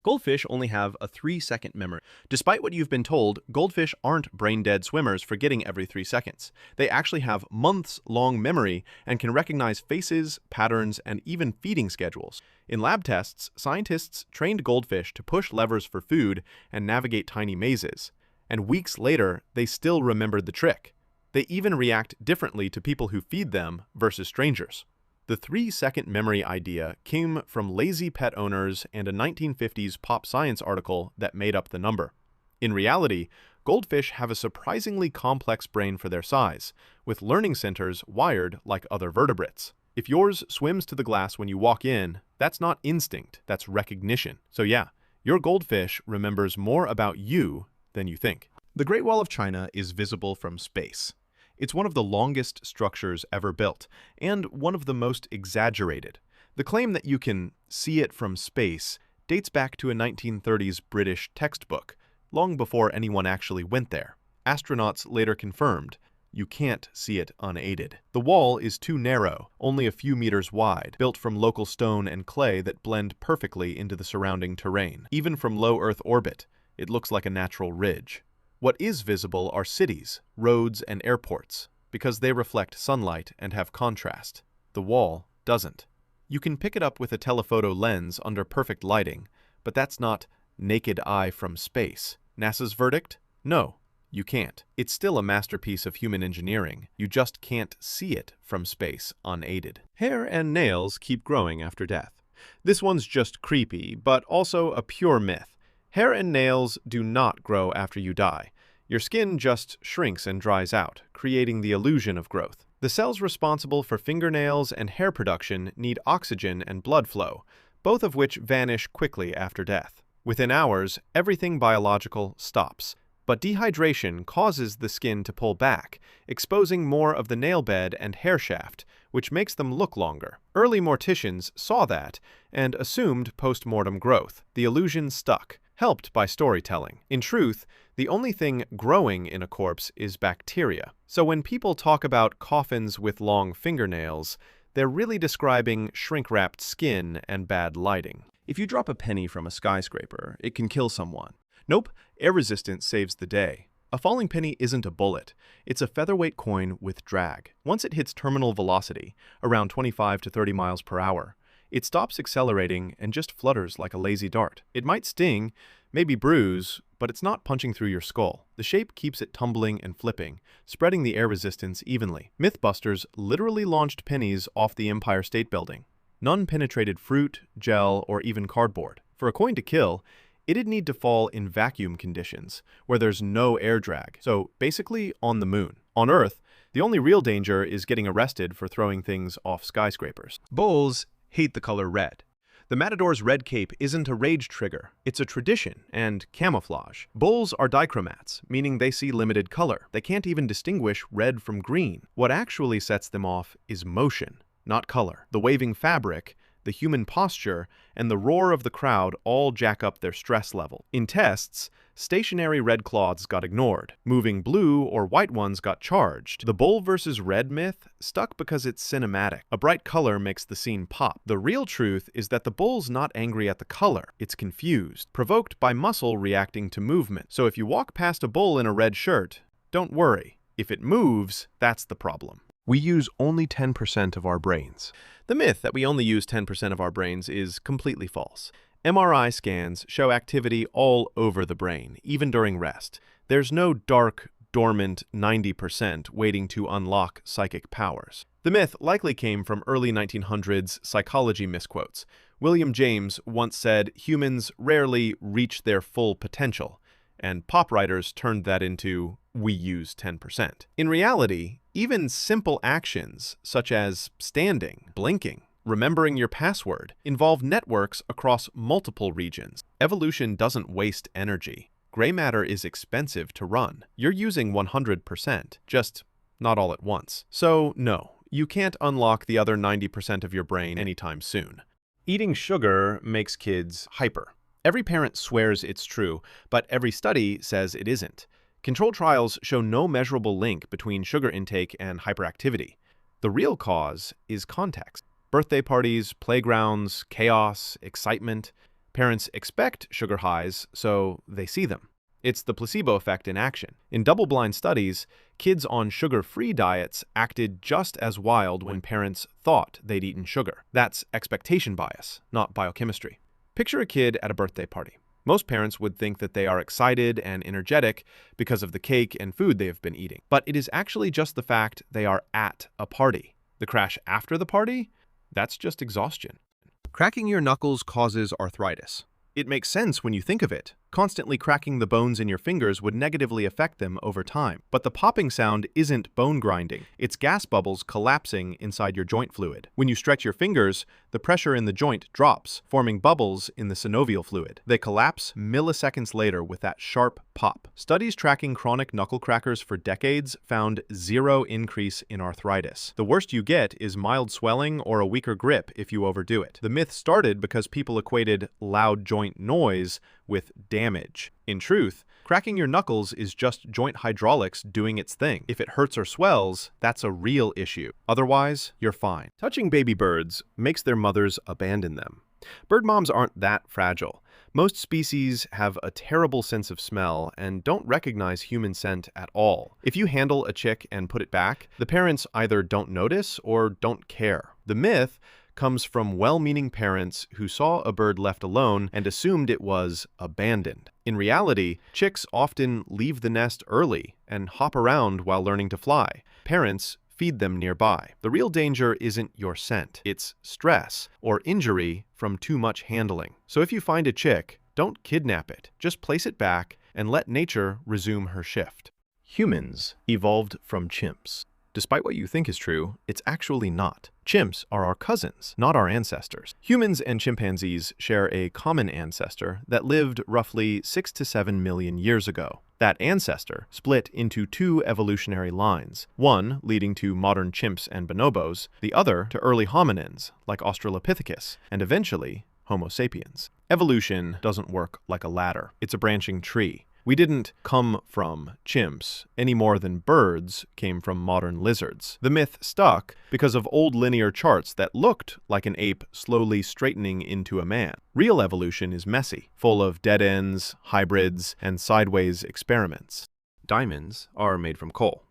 Goldfish only have a 3-second memory. Despite what you've been told, goldfish aren't brain-dead swimmers forgetting every 3 seconds. They actually have months-long memory and can recognize faces, patterns, and even feeding schedules. In lab tests, scientists trained goldfish to push levers for food and navigate tiny mazes. And weeks later, they still remembered the trick. They even react differently to people who feed them versus strangers. The 3-second memory idea came from lazy pet owners and a 1950s pop science article that made up the number. In reality, goldfish have a surprisingly complex brain for their size, with learning centers wired like other vertebrates. If yours swims to the glass when you walk in, that's not instinct, that's recognition. So yeah, your goldfish remembers more about you than you think. The Great Wall of China is visible from space. It's one of the longest structures ever built, and one of the most exaggerated. The claim that you can see it from space dates back to a 1930s British textbook, long before anyone actually went there. Astronauts later confirmed, you can't see it unaided. The wall is too narrow, only a few meters wide, built from local stone and clay that blend perfectly into the surrounding terrain. Even from low Earth orbit, it looks like a natural ridge. What is visible are cities, roads, and airports, because they reflect sunlight and have contrast. The wall doesn't. You can pick it up with a telephoto lens under perfect lighting, but that's not naked eye from space. NASA's verdict? No, you can't. It's still a masterpiece of human engineering. You just can't see it from space unaided. Hair and nails keep growing after death. This one's just creepy, but also a pure myth. Hair and nails do not grow after you die. Your skin just shrinks and dries out, creating the illusion of growth. The cells responsible for fingernails and hair production need oxygen and blood flow, both of which vanish quickly after death. Within hours, everything biological stops. But dehydration causes the skin to pull back, exposing more of the nail bed and hair shaft, which makes them look longer. Early morticians saw that and assumed post-mortem growth. The illusion stuck, helped by storytelling. In truth, the only thing growing in a corpse is bacteria. So when people talk about coffins with long fingernails, they're really describing shrink-wrapped skin and bad lighting. If you drop a penny from a skyscraper, it can kill someone. Nope, air resistance saves the day. A falling penny isn't a bullet. It's a featherweight coin with drag. Once it hits terminal velocity, around 25 to 30 miles per hour, it stops accelerating and just flutters like a lazy dart. It might sting, maybe bruise, but it's not punching through your skull. The shape keeps it tumbling and flipping, spreading the air resistance evenly. Mythbusters literally launched pennies off the Empire State Building. None penetrated fruit, gel, or even cardboard. For a coin to kill, it'd need to fall in vacuum conditions, where there's no air drag, so basically on the moon. On Earth, the only real danger is getting arrested for throwing things off skyscrapers. Bulls hate the color red. The matador's red cape isn't a rage trigger, it's a tradition and camouflage. Bulls are dichromats, meaning they see limited color. They can't even distinguish red from green. What actually sets them off is motion, not color. The waving fabric, the human posture, and the roar of the crowd all jack up their stress level. In tests, stationary red cloths got ignored. Moving blue or white ones got charged. The bull versus red myth stuck because it's cinematic. A bright color makes the scene pop. The real truth is that the bull's not angry at the color. It's confused, provoked by muscle reacting to movement. So if you walk past a bull in a red shirt, don't worry. If it moves, that's the problem. We use only 10% of our brains. The myth that we only use 10% of our brains is completely false. MRI scans show activity all over the brain, even during rest. There's no dark, dormant 90% waiting to unlock psychic powers. The myth likely came from early 1900s psychology misquotes. William James once said humans rarely reach their full potential, and pop writers turned that into we use 10%. In reality, even simple actions such as standing, blinking, remembering your password involve networks across multiple regions. Evolution doesn't waste energy. Gray matter is expensive to run. You're using 100%, just not all at once. So no, you can't unlock the other 90% of your brain anytime soon. Eating sugar makes kids hyper. Every parent swears it's true, but every study says it isn't. Controlled trials show no measurable link between sugar intake and hyperactivity. The real cause is context. Birthday parties, playgrounds, chaos, excitement. Parents expect sugar highs, so they see them. It's the placebo effect in action. In double-blind studies, kids on sugar-free diets acted just as wild when parents thought they'd eaten sugar. That's expectation bias, not biochemistry. Picture a kid at a birthday party. Most parents would think that they are excited and energetic because of the cake and food they have been eating. But it is actually just the fact they are at a party. The crash after the party? That's just exhaustion. Cracking your knuckles causes arthritis. It makes sense when you think of it. Constantly cracking the bones in your fingers would negatively affect them over time. But the popping sound isn't bone grinding. It's gas bubbles collapsing inside your joint fluid. When you stretch your fingers, the pressure in the joint drops, forming bubbles in the synovial fluid. They collapse milliseconds later with that sharp pop. Studies tracking chronic knuckle crackers for decades found zero increase in arthritis. The worst you get is mild swelling or a weaker grip if you overdo it. The myth started because people equated loud joint noise with damage. In truth, cracking your knuckles is just joint hydraulics doing its thing. If it hurts or swells, that's a real issue. Otherwise, you're fine. Touching baby birds makes their mothers abandon them. Bird moms aren't that fragile. Most species have a terrible sense of smell and don't recognize human scent at all. If you handle a chick and put it back, the parents either don't notice or don't care. The myth comes from well-meaning parents who saw a bird left alone and assumed it was abandoned. In reality, chicks often leave the nest early and hop around while learning to fly. Parents feed them nearby. The real danger isn't your scent, it's stress or injury from too much handling. So if you find a chick, don't kidnap it. Just place it back and let nature resume her shift. Humans evolved from chimps. Despite what you think is true, it's actually not. Chimps are our cousins, not our ancestors. Humans and chimpanzees share a common ancestor that lived roughly 6 to 7 million years ago. That ancestor split into two evolutionary lines, one leading to modern chimps and bonobos, the other to early hominins like Australopithecus, and eventually Homo sapiens. Evolution doesn't work like a ladder. It's a branching tree. We didn't come from chimps any more than birds came from modern lizards. The myth stuck because of old linear charts that looked like an ape slowly straightening into a man. Real evolution is messy, full of dead ends, hybrids, and sideways experiments. Diamonds are made from coal.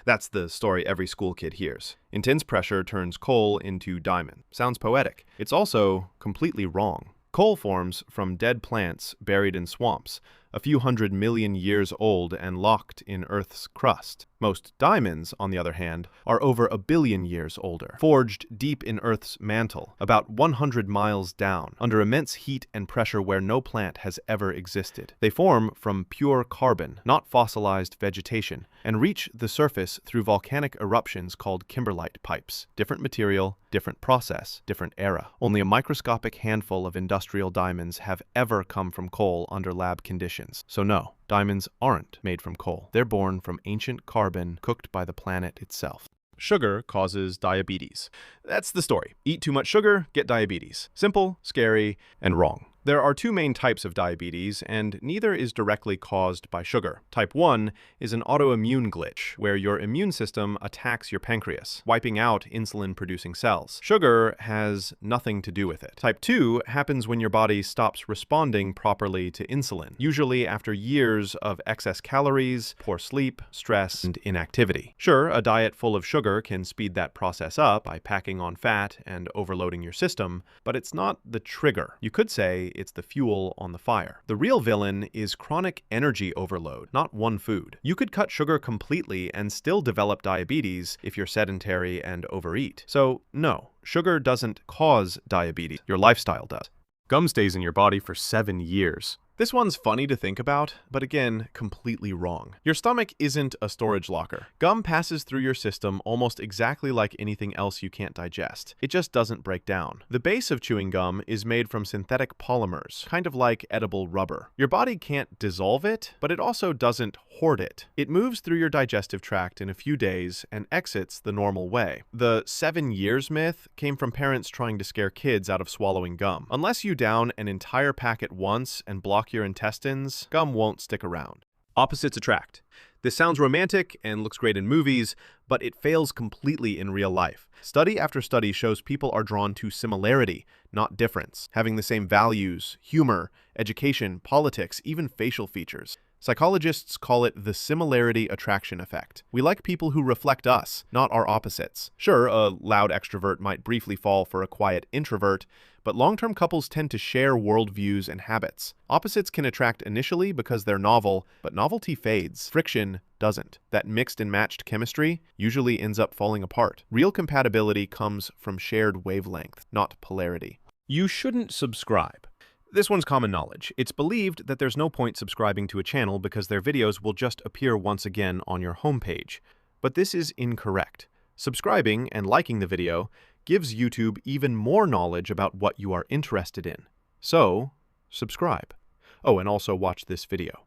That's the story every school kid hears. Intense pressure turns coal into diamond. Sounds poetic. It's also completely wrong. Coal forms from dead plants buried in swamps, a few 100 million years old and locked in Earth's crust. Most diamonds, on the other hand, are over 1 billion years older, forged deep in Earth's mantle, about 100 miles down, under immense heat and pressure where no plant has ever existed. They form from pure carbon, not fossilized vegetation, and reach the surface through volcanic eruptions called kimberlite pipes. Different material, different process, different era. Only a microscopic handful of industrial diamonds have ever come from coal under lab conditions. So no, diamonds aren't made from coal. They're born from ancient carbon cooked by the planet itself. Sugar causes diabetes. That's the story. Eat too much sugar, get diabetes. Simple, scary, and wrong. There are two main types of diabetes, and neither is directly caused by sugar. Type 1 is an autoimmune glitch, where your immune system attacks your pancreas, wiping out insulin-producing cells. Sugar has nothing to do with it. Type 2 happens when your body stops responding properly to insulin, usually after years of excess calories, poor sleep, stress, and inactivity. Sure, a diet full of sugar can speed that process up by packing on fat and overloading your system, but it's not the trigger. You could say it's the fuel on the fire. The real villain is chronic energy overload, not one food. You could cut sugar completely and still develop diabetes if you're sedentary and overeat. So no, sugar doesn't cause diabetes. Your lifestyle does. Gum stays in your body for 7 years. This one's funny to think about, but again, completely wrong. Your stomach isn't a storage locker. Gum passes through your system almost exactly like anything else you can't digest. It just doesn't break down. The base of chewing gum is made from synthetic polymers, kind of like edible rubber. Your body can't dissolve it, but it also doesn't hoard it. It moves through your digestive tract in a few days and exits the normal way. The 7 years myth came from parents trying to scare kids out of swallowing gum. Unless you down an entire pack at once and block your intestines, gum won't stick around. Opposites attract. This sounds romantic and looks great in movies, but it fails completely in real life. Study after study shows people are drawn to similarity, not difference, having the same values, humor, education, politics, even facial features. Psychologists call it the similarity attraction effect. We like people who reflect us, not our opposites. Sure, a loud extrovert might briefly fall for a quiet introvert, but long-term couples tend to share worldviews and habits. Opposites can attract initially because they're novel, but novelty fades. Friction doesn't. That mixed and matched chemistry usually ends up falling apart. Real compatibility comes from shared wavelength, not polarity. You shouldn't subscribe. This one's common knowledge. It's believed that there's no point subscribing to a channel because their videos will just appear once again on your homepage. But this is incorrect. Subscribing and liking the video gives YouTube even more knowledge about what you are interested in. So, subscribe. Oh, and also watch this video.